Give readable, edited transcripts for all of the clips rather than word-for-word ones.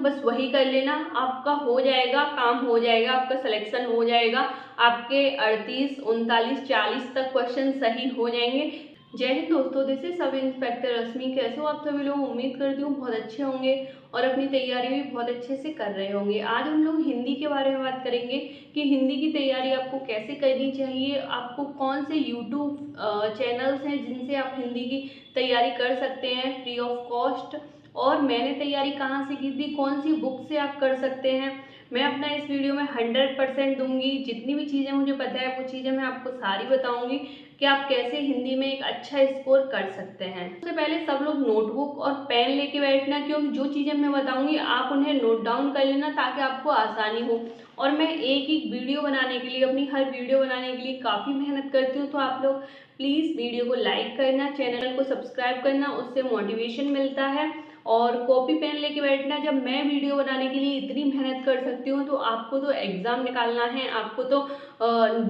बस वही कर लेना, आपका हो जाएगा, काम हो जाएगा, आपका सिलेक्शन हो जाएगा। आपके 38, 39, 40 तक क्वेश्चन सही हो जाएंगे। जय हिंद दोस्तों, दिस इज सब इंस्पेक्टर रश्मि। कैसे हो आप सभी लोग? उम्मीद करती हूँ बहुत अच्छे होंगे और अपनी तैयारी भी बहुत अच्छे से कर रहे होंगे। आज हम लोग हिंदी के बारे में बात करेंगे कि हिंदी की तैयारी आपको कैसे करनी चाहिए, आपको कौन से यूट्यूब चैनल्स हैं जिनसे आप हिंदी की तैयारी कर सकते हैं फ्री ऑफ कॉस्ट, और मैंने तैयारी कहाँ से की थी, कौन सी बुक से आप कर सकते हैं। मैं अपना इस वीडियो में 100% दूंगी। जितनी भी चीज़ें मुझे पता है वो चीज़ें मैं आपको सारी बताऊंगी कि आप कैसे हिंदी में एक अच्छा स्कोर कर सकते हैं। सबसे पहले सब लोग नोटबुक और पेन लेके बैठना, क्योंकि जो चीज़ें मैं बताऊंगी आप उन्हें नोट डाउन कर लेना ताकि आपको आसानी हो। और मैं एक एक वीडियो बनाने के लिए, अपनी हर वीडियो बनाने के लिए काफ़ी मेहनत करती हूँ। तो आप लोग प्लीज़ वीडियो को लाइक करना, चैनल को सब्सक्राइब करना, उससे मोटिवेशन मिलता है। और कॉपी पेन लेके बैठना। जब मैं वीडियो बनाने के लिए इतनी मेहनत कर सकती हूँ तो आपको तो एग्ज़ाम निकालना है, आपको तो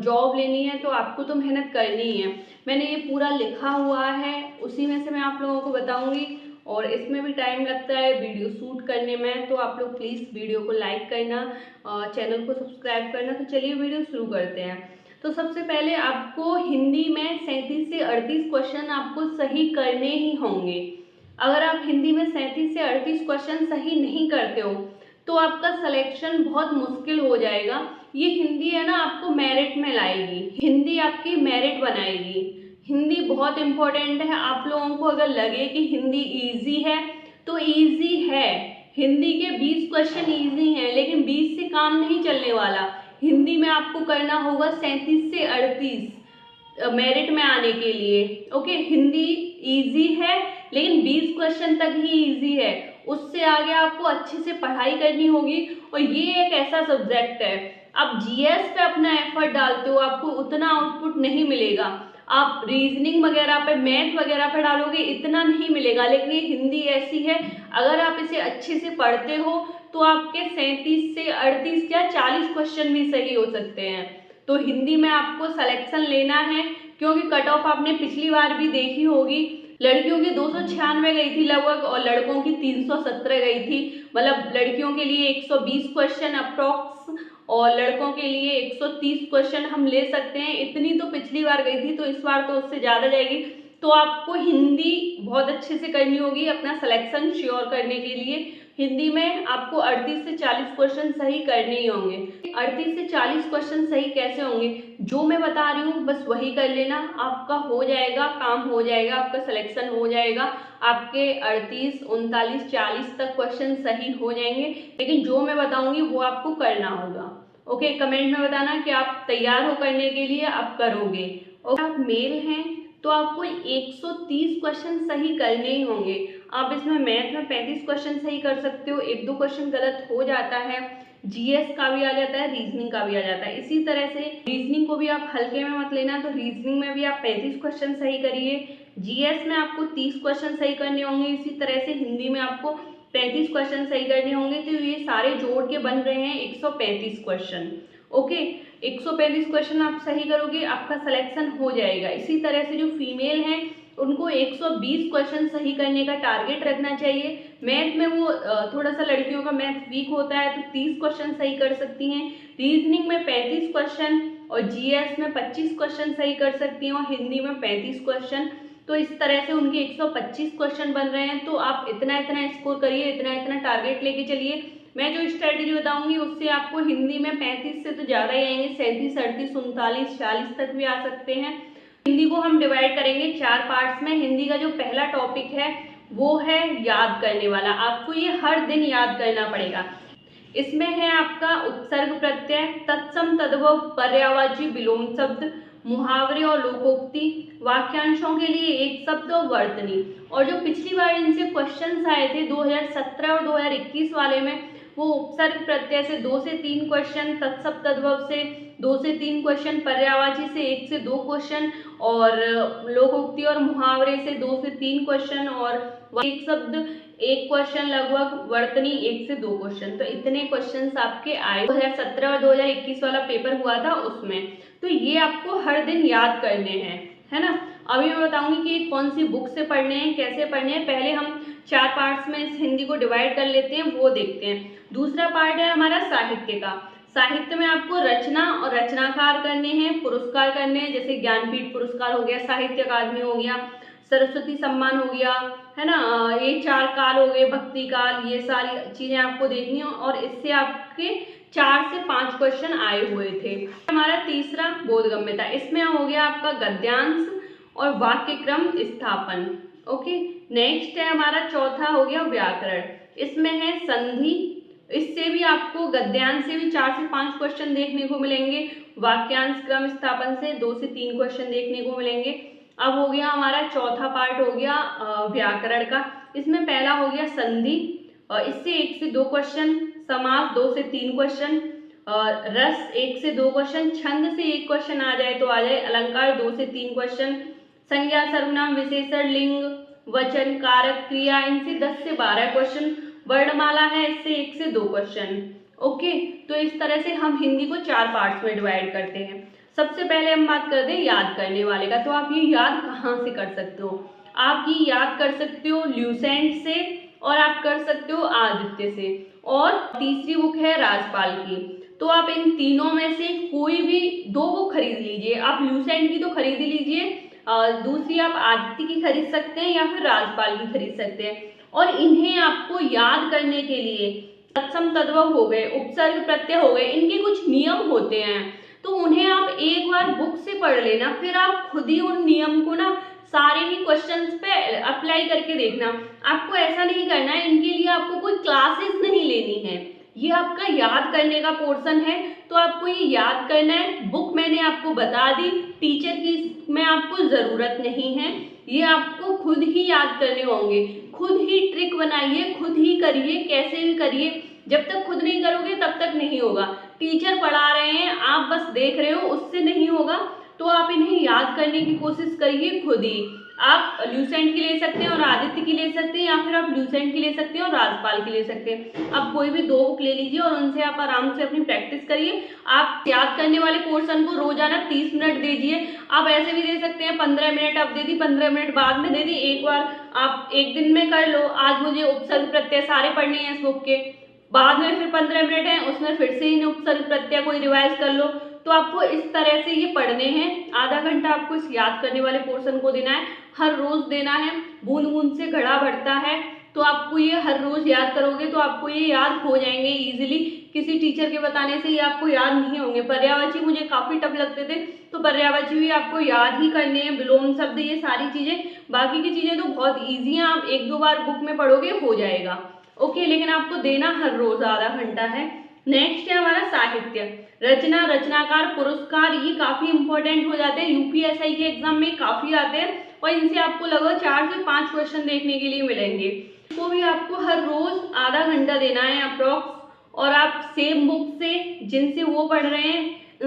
जॉब लेनी है, तो आपको तो मेहनत करनी ही है। मैंने ये पूरा लिखा हुआ है, उसी में से मैं आप लोगों को बताऊंगी। और इसमें भी टाइम लगता है वीडियो शूट करने में। तो आप लोग प्लीज़ वीडियो को लाइक करना, चैनल को सब्सक्राइब करना। तो चलिए वीडियो शुरू करते हैं। तो सबसे पहले आपको हिंदी में 37 से 38 क्वेश्चन आपको सही करने ही होंगे। अगर आप हिंदी में 37 से 38 क्वेश्चन सही नहीं करते हो तो आपका सिलेक्शन बहुत मुश्किल हो जाएगा। ये हिंदी है ना, आपको मेरिट में लाएगी, हिंदी आपकी मेरिट बनाएगी। हिंदी बहुत इम्पोर्टेंट है। आप लोगों को अगर लगे कि हिंदी इजी है तो इजी है। हिंदी के 20 क्वेश्चन इजी हैं, लेकिन 20 से काम नहीं चलने वाला। हिंदी में आपको करना होगा 37 से 38 मेरिट में आने के लिए। ओके, हिंदी इजी है लेकिन 20 क्वेश्चन तक ही इजी है, उससे आगे आपको अच्छे से पढ़ाई करनी होगी। और ये एक ऐसा सब्जेक्ट है, आप जीएस पे अपना एफर्ट डालते हो, आपको उतना आउटपुट नहीं मिलेगा। आप रीजनिंग वगैरह पे, मैथ वगैरह पे डालोगे, इतना नहीं मिलेगा। लेकिन ये हिंदी ऐसी है, अगर आप इसे अच्छे से पढ़ते हो तो आपके 37 से 38 या 40 क्वेश्चन भी सही हो सकते हैं। तो हिंदी में आपको सिलेक्शन लेना है, क्योंकि कट ऑफ आपने पिछली बार भी देखी होगी। लड़कियों की 296 गई थी लगभग और लड़कों की 317 गई थी। मतलब लड़कियों के लिए 120 क्वेश्चन अप्रॉक्स और लड़कों के लिए 130 क्वेश्चन हम ले सकते हैं। इतनी तो पिछली बार गई थी, तो इस बार तो उससे ज़्यादा जाएगी। तो आपको हिंदी बहुत अच्छे से करनी होगी अपना सिलेक्शन श्योर करने के लिए। हिंदी में आपको 38 से 40 क्वेश्चन सही करने ही होंगे। 38 से 40 क्वेश्चन सही कैसे होंगे, जो मैं बता रही हूँ बस वही कर लेना, आपका हो जाएगा, काम हो जाएगा, आपका सिलेक्शन हो जाएगा। आपके 38, 39, 40 तक क्वेश्चन सही हो जाएंगे। लेकिन जो मैं बताऊंगी वो आपको करना होगा। ओके, कमेंट में बताना कि आप तैयार हो करने के लिए, आप करोगे। और आप मेल हैं तो आपको 130 क्वेश्चन सही करने ही होंगे। आप इसमें मैथ में 35 क्वेश्चन सही कर सकते हो, एक दो क्वेश्चन गलत हो जाता है। जीएस का भी आ जाता है, रीजनिंग का भी आ जाता है। इसी तरह से रीजनिंग को भी आप हल्के में मत लेना, तो रीजनिंग में भी आप 35 क्वेश्चन सही करिए। जीएस में आपको 30 क्वेश्चन सही करने होंगे। इसी तरह से हिंदी में आपको 35 क्वेश्चन सही करने होंगे। तो ये सारे जोड़ के बन रहे हैं 135 क्वेश्चन। ओके, 135 क्वेश्चन आप सही करोगे, आपका सिलेक्शन हो जाएगा। इसी तरह से जो फीमेल हैं उनको 120 क्वेश्चन सही करने का टारगेट रखना चाहिए। मैथ में वो थोड़ा सा लड़कियों का मैथ वीक होता है, तो 30 क्वेश्चन सही कर सकती हैं। रीजनिंग में 35 क्वेश्चन और जीएस में 25 क्वेश्चन सही कर सकती हैं और हिंदी में 35 क्वेश्चन। तो इस तरह से उनके 125 क्वेश्चन बन रहे हैं। तो आप इतना इतना स्कोर करिए, इतना इतना टारगेट लेके चलिए। मैं जो स्ट्रेटेजी बताऊंगी उससे आपको हिंदी में 35 से तो ज़्यादा ही आएंगे, 37, 38, 39, 40 तक भी आ सकते हैं। हिंदी को हम डिवाइड करेंगे 4 पार्ट्स में। हिंदी का जो पहला टॉपिक है वो है याद करने वाला। आपको ये हर दिन याद करना पड़ेगा। इसमें है आपका उपसर्ग प्रत्यय, तत्सम तद्भव, पर्यायवाची विलोम शब्द, मुहावरे और लोकोक्ति, वाक्यांशों के लिए एक शब्द और वर्तनी। और जो पिछली बार इनसे क्वेश्चंस आए थे 2017 और 2021 वाले में, वो उपसर्ग प्रत्यय से 2 से 3 क्वेश्चन, तत्सम तद्भव से 2 से 3 क्वेश्चन, पर्यायवाची से 1 से 2 क्वेश्चन और लोकोक्ति और मुहावरे से 2 से 3 क्वेश्चन और एक शब्द 1 क्वेश्चन, लगभग वर्तनी 1 से 2 क्वेश्चन। तो इतने क्वेश्चंस आपके आए 2017 और 2021 वाला पेपर हुआ था उसमें। तो ये आपको हर दिन याद करने हैं, है ना। अभी मैं बताऊंगी कि कौन सी बुक से पढ़ने हैं, कैसे पढ़ने हैं। पहले हम 4 पार्ट्स में इस हिंदी को डिवाइड कर लेते हैं, वो देखते हैं। दूसरा पार्ट है हमारा साहित्य का। साहित्य में आपको रचना और रचनाकार करने हैं, पुरस्कार करने हैं, जैसे ज्ञानपीठ पुरस्कार हो गया, साहित्य अकादमी हो गया, सरस्वती सम्मान हो गया, है ना, ये 4 काल हो गए, भक्ति काल, ये सारी चीजें आपको देखनी हो और इससे आपके 4 से 5 क्वेश्चन आए हुए थे। हमारा तीसरा बोधगम्यता, इसमें हो गया आपका गद्यांश और वाक्य क्रम स्थापन। ओके, नेक्स्ट है हमारा चौथा हो गया व्याकरण, इसमें है संधि, इससे भी आपको गद्यांश से भी 4 से 5 क्वेश्चन देखने को मिलेंगे, वाक्यांश क्रम स्थापन से 2 से 3 क्वेश्चन देखने को मिलेंगे। अब हो गया हमारा चौथा पार्ट हो गया व्याकरण का, इसमें पहला हो गया संधि, इससे 1 से 2 क्वेश्चन, समास 2 से 3 क्वेश्चन, रस 1 से 2 क्वेश्चन, छंद से 1 क्वेश्चन आ जाए तो आ जाए, अलंकार 2 से 3 क्वेश्चन, संज्ञा सर्वनाम विशेषण लिंग वचन कारक क्रिया, इनसे 10 से 12 क्वेश्चन, वर्णमाला है इससे 1 से 2 क्वेश्चन। ओके, तो इस तरह से हम हिंदी को 4 पार्ट्स में डिवाइड करते हैं। सबसे पहले हम बात करते हैं याद करने वाले का, तो आप ये याद कहाँ से कर सकते हो? आप ये याद कर सकते हो ल्यूसेंट से और आप कर सकते हो आदित्य से, और तीसरी बुक है राजपाल की। तो आप इन तीनों में से कोई भी 2 बुक खरीद लीजिए, आप ल्यूसेंट की तो खरीद ही लीजिए, दूसरी आप आदित्य की खरीद सकते हैं या फिर राजपाल की खरीद सकते हैं। और इन्हें आपको याद करने के लिए तत्सम तद्भव हो गए, उपसर्ग प्रत्यय हो गए, इनके कुछ नियम होते हैं, तो उन्हें आप एक बार बुक से पढ़ लेना, फिर आप खुद ही उन नियम को ना सारे ही क्वेश्चंस पे अप्लाई करके देखना। आपको ऐसा नहीं करना है, इनके लिए आपको कोई क्लासेस नहीं लेनी है, ये आपका याद करने का पोर्शन है, तो आपको ये याद करना है। बुक मैंने आपको बता दी, टीचर की में आपको ज़रूरत नहीं है, ये आपको खुद ही याद करने होंगे। खुद ही ट्रिक बनाइए, खुद ही करिए, कैसे भी करिए, जब तक खुद नहीं करोगे तब तक नहीं होगा। टीचर पढ़ा रहे हैं, आप बस देख रहे हो, उससे नहीं होगा, तो आप इन्हें याद करने की कोशिश करिए खुद ही। आप ल्यूसेंट की ले सकते हैं और आदित्य की ले सकते हैं, या फिर आप ल्यूसेंट की ले सकते हैं और राजपाल की ले सकते हैं। आप कोई भी 2 बुक ले लीजिए और उनसे आप आराम से अपनी प्रैक्टिस करिए। आप याद करने वाले पोर्शन को रोजाना 30 मिनट दीजिए। आप ऐसे भी दे सकते हैं 15 मिनट अब दे दी, 15 मिनट बाद में दे दी, एक बार आप एक दिन में कर लो। आज मुझे उपसर्ग प्रत्यय सारे पढ़ने हैं इस बुक के, बाद में फिर 15 मिनट है उसमें फिर से इन उपसर्ग प्रत्यय को रिवाइज कर लो। तो आपको इस तरह से ये पढ़ने हैं, आधा घंटा आपको इस याद करने वाले पोर्शन को देना है, हर रोज देना है। बूंद बूंद से घड़ा बढ़ता है, तो आपको ये हर रोज याद करोगे तो आपको ये याद हो जाएंगे इजीली। किसी टीचर के बताने से ये आपको याद नहीं होंगे। पर्यायवाची मुझे काफी टफ लगते थे, तो पर्यायवाची भी आपको याद ही करने हैं, विलोम शब्द, ये सारी चीजें। बाकी की चीजें तो बहुत ईजी हैं, आप 1-2 बार बुक में पढ़ोगे हो जाएगा। ओके, लेकिन आपको देना हर रोज आधा घंटा है। नेक्स्ट है हमारा साहित्य, रचना, रचनाकार, पुरस्कार, ये काफी इंपॉर्टेंट हो जाते हैं, यूपीएसआई के एग्जाम में काफी आते हैं और इनसे आपको लगभग 4 से 5 क्वेश्चन देखने के लिए मिलेंगे। इसको भी आपको हर रोज आधा घंटा देना है अप्रोक्स, और आप सेम बुक से जिनसे वो पढ़ रहे हैं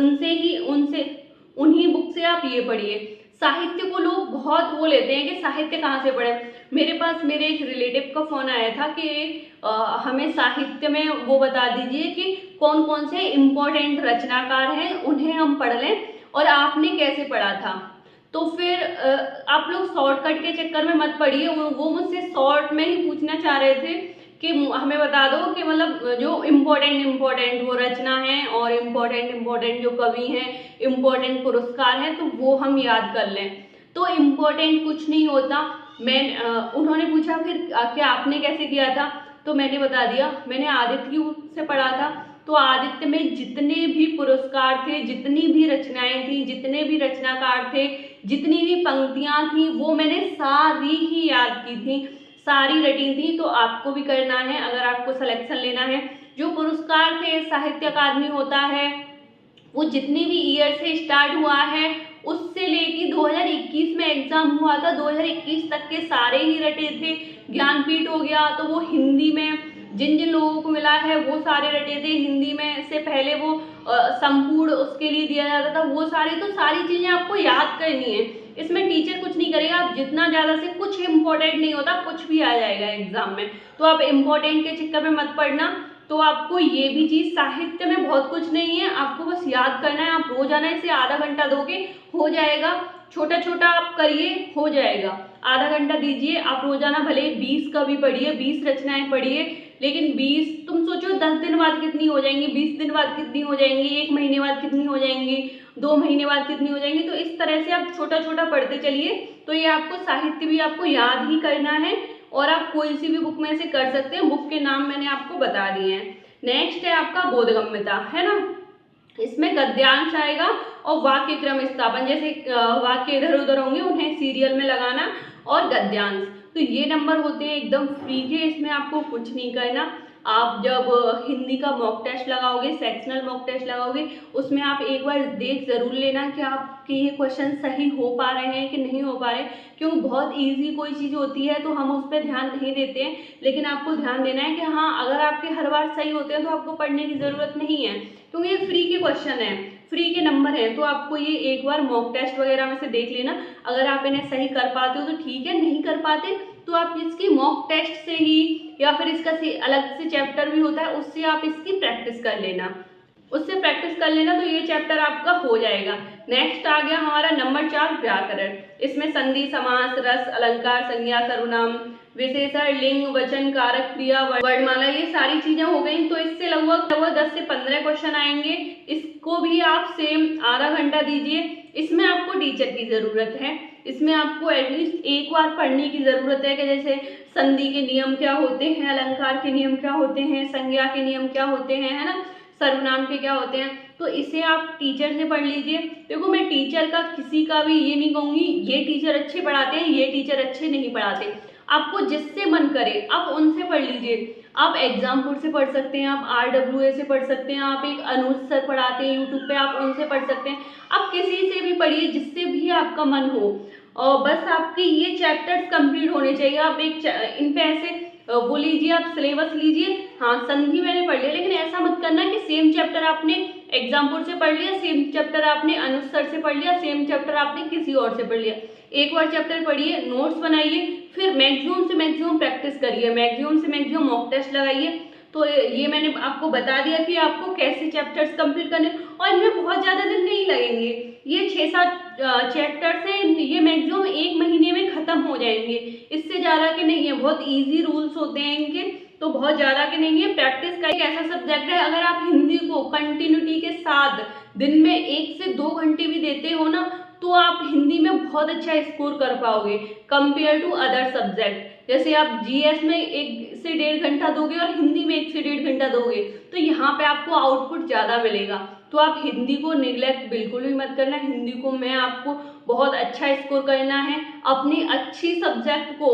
उन्हीं बुक से आप ये पढ़िए। साहित्य को लोग बहुत वो लेते हैं कि साहित्य कहाँ से पढ़े। मेरे पास मेरे एक रिलेटिव का फोन आया था कि हमें साहित्य में वो बता दीजिए कि कौन कौन से इम्पोर्टेंट रचनाकार हैं, उन्हें हम पढ़ लें, और आपने कैसे पढ़ा था। तो फिर आप लोग शॉर्टकट के चक्कर में मत पढ़िए। वो मुझसे शॉर्ट में ही पूछना चाह रहे थे कि हमें बता दो कि मतलब जो इम्पोर्टेंट वो रचना है और इम्पोर्टेंट जो कवि हैं, इम्पोर्टेंट पुरस्कार हैं, तो वो हम याद कर लें। तो इम्पोर्टेंट कुछ नहीं होता। उन्होंने पूछा फिर क्या आपने कैसे किया था, तो मैंने बता दिया, मैंने आदित्य से पढ़ा था। तो आदित्य में जितने भी पुरस्कार थे, जितनी भी रचनाएं थी, जितने भी रचनाकार थे, जितनी भी पंक्तियां थी, वो मैंने सारी ही याद की थी, सारी रटी थी। तो आपको भी करना है अगर आपको सिलेक्शन लेना है। जो पुरस्कार थे, साहित्य अकादमी होता है, वो जितनी भी ईयर से स्टार्ट हुआ है उससे लेके 2021 में एग्जाम हुआ था, 2021 तक के सारे ही रटे थे। ज्ञानपीठ हो गया तो वो हिंदी में जिन जिन लोगों को मिला है वो सारे रटे थे हिंदी में। से पहले वो संपूर्ण उसके लिए दिया जाता था, वो सारे, तो सारी चीजें आपको याद करनी है। इसमें टीचर कुछ नहीं करेगा, आप जितना ज्यादा से, कुछ इम्पोर्टेंट नहीं होता, कुछ भी आ जाएगा एग्जाम में। तो आप इम्पोर्टेंट के चक्कर में मत पढ़ना। तो आपको ये भी चीज, साहित्य में बहुत कुछ नहीं है, आपको बस याद करना है। आप रोजाना इसे आधा घंटा दोगे हो जाएगा, छोटा छोटा आप करिए हो जाएगा। आधा घंटा दीजिए। आप रोजाना भले 20 का भी पढ़िए, 20 रचनाएं पढ़िए, लेकिन 20 तुम सोचो 10 दिन बाद कितनी हो जाएंगी, 20 दिन बाद कितनी हो जाएंगी, 1 महीने बाद कितनी हो जाएंगी, 2 महीने बाद कितनी हो जाएंगी। तो इस तरह से आप छोटा छोटा पढ़ते चलिए। तो ये आपको साहित्य भी आपको याद ही करना है और आप कोई सी भी बुक में से कर सकते हैं। बुक के नाम मैंने आपको बता दिए हैं। नेक्स्ट है आपका बोधगम्यता, है ना। इसमें गद्यांश आएगा और वाक्य क्रम स्थापन, जैसे वाक्य इधर उधर होंगे उन्हें सीरियल में लगाना, और गद्यांश। तो ये नंबर होते हैं एकदम फ्री के, इसमें आपको कुछ नहीं करना। आप जब हिंदी का मॉक टेस्ट लगाओगे, सेक्शनल मॉक टेस्ट लगाओगे, उसमें आप एक बार देख जरूर लेना कि आपके ये क्वेश्चन सही हो पा रहे हैं कि नहीं हो पा रहे। क्योंकि बहुत इजी कोई चीज़ होती है तो हम उस पर ध्यान नहीं देते हैं, लेकिन आपको ध्यान देना है कि हाँ, अगर आपके हर बार सही होते हैं तो आपको पढ़ने की ज़रूरत नहीं है, क्योंकि ये फ्री के क्वेश्चन है, फ्री के नंबर हैं। तो आपको ये एक बार मॉक टेस्ट वगैरह में से देख लेना। अगर आप इन्हें सही कर पाते हो तो ठीक है, नहीं कर पाते तो आप इसकी मॉक टेस्ट से ही, या फिर इसका अलग से चैप्टर भी होता है, उससे आप इसकी प्रैक्टिस कर लेना, उससे प्रैक्टिस कर लेना, तो ये चैप्टर आपका हो जाएगा। नेक्स्ट आ गया हमारा नंबर 4 व्याकरण। इसमें संधि, समास, रस, अलंकार, संज्ञा, सर्वनाम, विशेषण, लिंग, वचन, कारक, क्रिया, वर्णमाला, ये सारी चीजें हो गई। तो इससे लगभग 10 से 15 क्वेश्चन आएंगे। इसको भी आप सेम आधा घंटा दीजिए। इसमें आपको टीचर की जरूरत है, इसमें आपको एटलीस्ट एक बार पढ़ने की जरूरत है कि जैसे संधि के नियम क्या होते हैं, अलंकार के नियम क्या होते हैं, संज्ञा के नियम क्या होते हैं, है ना, सर्वनाम के क्या होते हैं। तो इसे आप टीचर से पढ़ लीजिए। देखो, मैं टीचर का किसी का भी ये नहीं कहूँगी ये टीचर अच्छे पढ़ाते हैं, ये टीचर अच्छे नहीं पढ़ाते। आपको जिससे मन करे आप उनसे पढ़ लीजिए। आप एग्जामपुर से पढ़ सकते हैं, आप RWA से पढ़ सकते हैं, आप एक अनुज सर पढ़ाते हैं यूट्यूब पे, आप उनसे पढ़ सकते हैं। आप किसी से भी पढ़िए, जिससे भी आपका मन हो, और बस आपके ये चैप्टर्स कंप्लीट होने चाहिए। आप एक इन पे ऐसे वो लीजिए, आप सिलेबस लीजिए। हाँ, संधि मैंने पढ़ लिया, लेकिन ऐसा मत करना कि सेम चैप्टर आपने एग्जामपुर से पढ़ लिया, सेम चैप्टर आपने अनुज सर से पढ़ लिया, सेम चैप्टर आपने किसी और से पढ़ लिया। एक बार चैप्टर पढ़िए, नोट्स बनाइए, फिर मैक्सिमम से मैक्सिमम प्रैक्टिस करिए, मैक्सिमम से मैक्सिमम मॉक टेस्ट लगाइए। तो ये मैंने आपको बता दिया कि आपको कैसे चैप्टर्स कंप्लीट करने, और इनमें बहुत ज़्यादा दिन नहीं लगेंगे। ये 6-7 चैप्टर्स हैं, ये मैक्सिमम 1 महीने में ख़त्म हो जाएंगे, इससे ज़्यादा के नहीं है। बहुत ईजी रूल्स होते हैं इनके, तो बहुत ज़्यादा के नहीं है। प्रैक्टिस का एक ऐसा सब्जेक्ट है, अगर आप हिंदी को कंटिन्यूटी के साथ दिन में 1 से 2 घंटे भी देते हो ना, तो आप हिंदी में बहुत अच्छा स्कोर कर पाओगे कंपेयर टू अदर सब्जेक्ट। जैसे आप GS में 1 से 1.5 घंटा दोगे और हिंदी में 1 से 1.5 घंटा दोगे, तो यहाँ पे आपको आउटपुट ज़्यादा मिलेगा। तो आप हिंदी को निगलेक्ट बिल्कुल भी मत करना। हिंदी को मैं आपको बहुत अच्छा स्कोर करना है, अपनी अच्छी सब्जेक्ट को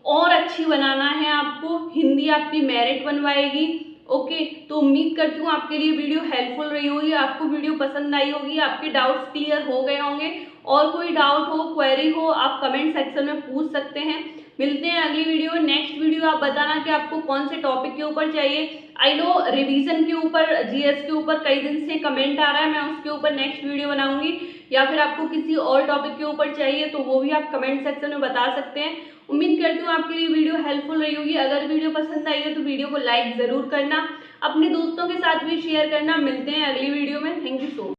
और अच्छी बनाना है आपको। हिंदी आपकी मेरिट बनवाएगी। ओके, तो उम्मीद करती हूँ आपके लिए वीडियो हेल्पफुल रही होगी, आपको वीडियो पसंद आई होगी, आपके डाउट्स क्लियर हो गए होंगे। और कोई डाउट हो, क्वेरी हो, आप कमेंट सेक्शन में पूछ सकते हैं। मिलते हैं अगली वीडियो। नेक्स्ट वीडियो आप बताना कि आपको कौन से टॉपिक के ऊपर चाहिए। आई नो रिवीजन के ऊपर, GS के ऊपर कई दिन से कमेंट आ रहा है, मैं उसके ऊपर नेक्स्ट वीडियो बनाऊंगी, या फिर आपको किसी और टॉपिक के ऊपर चाहिए तो वो भी आप कमेंट सेक्शन में बता सकते हैं। उम्मीद करती हूँ आपके लिए वीडियो हेल्पफुल रही होगी। अगर वीडियो पसंद आई है तो वीडियो को लाइक ज़रूर करना, अपने दोस्तों के साथ भी शेयर करना। मिलते हैं अगली वीडियो में। Thank you so much.